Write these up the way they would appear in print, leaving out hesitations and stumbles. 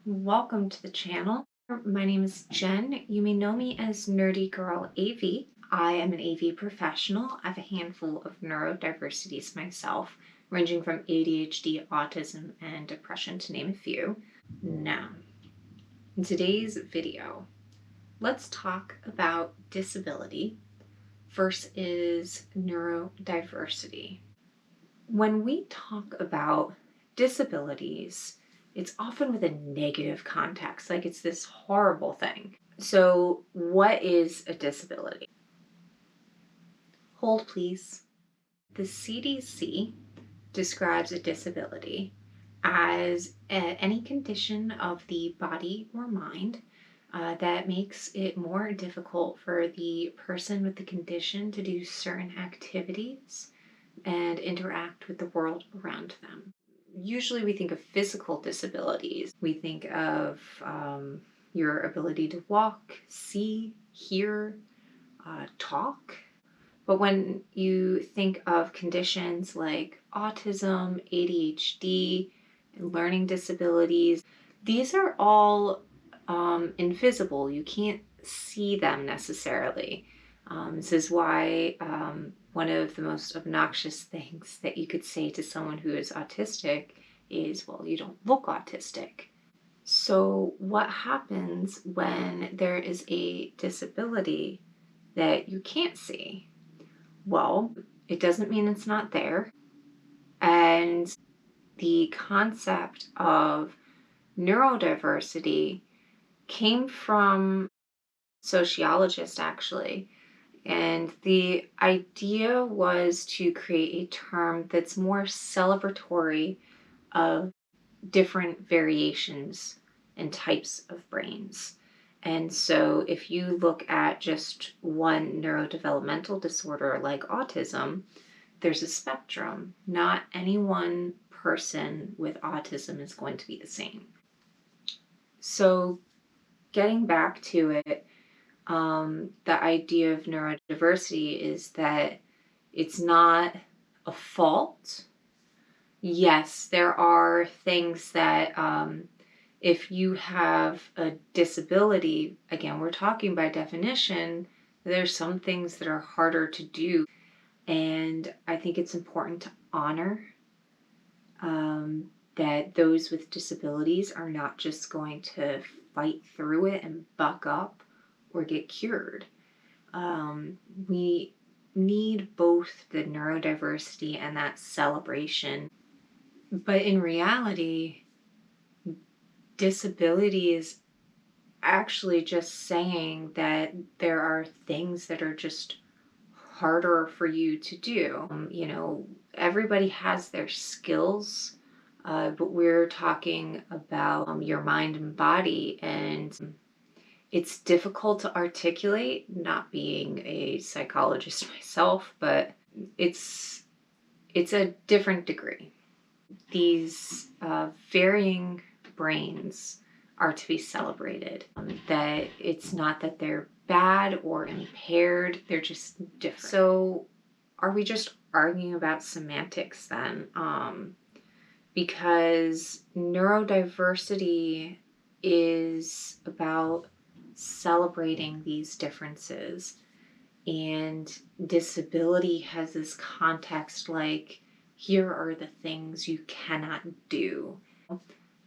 Welcome to the channel. My name is Jen. You may know me as Nerdy Girl AV. I am an AV professional. I have a handful of neurodiversities myself, ranging from ADHD, autism, and depression, to name a few. Now, in today's video, let's talk about disability versus neurodiversity. When we talk about disabilities, it's often with a negative context, like it's this horrible thing. So, what is a disability? Hold, please. The CDC describes a disability as any condition of the body or mind that makes it more difficult for the person with the condition to do certain activities and interact with the world around them. Usually we think of physical disabilities. We think of your ability to walk, see, hear, talk. But when you think of conditions like autism, ADHD, and learning disabilities, these are all invisible. You can't see them necessarily. This is why one of the most obnoxious things that you could say to someone who is autistic is, well, you don't look autistic. So what happens when there is a disability that you can't see? Well, it doesn't mean it's not there. And the concept of neurodiversity came from sociologists, actually. And the idea was to create a term that's more celebratory of different variations and types of brains. And so if you look at just one neurodevelopmental disorder like autism, there's a spectrum. Not any one person with autism is going to be the same. So getting back to it, the idea of neurodiversity is that it's not a fault. Yes, there are things that if you have a disability, again, we're talking by definition, there's some things that are harder to do. And I think it's important to honor that those with disabilities are not just going to fight through it and buck up or get cured. We need both the neurodiversity and that celebration. But in reality, disability is actually just saying that there are things that are just harder for you to do. Everybody has their skills, but we're talking about your mind and body, and it's difficult to articulate, not being a psychologist myself, but it's a different degree. These varying brains are to be celebrated. That it's not that they're bad or impaired, they're just different. So are we just arguing about semantics then? Because neurodiversity is about celebrating these differences, and disability has this context like, here are the things you cannot do.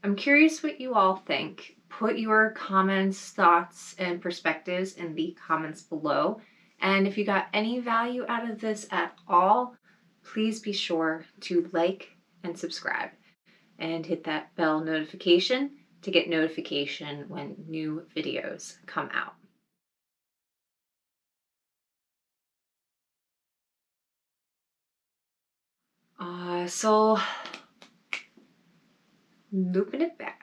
I'm curious what you all think. Put your comments, thoughts, and perspectives in the comments below. And if you got any value out of this at all, please be sure to like and subscribe and hit that bell notification to get notification when new videos come out. So looping it back.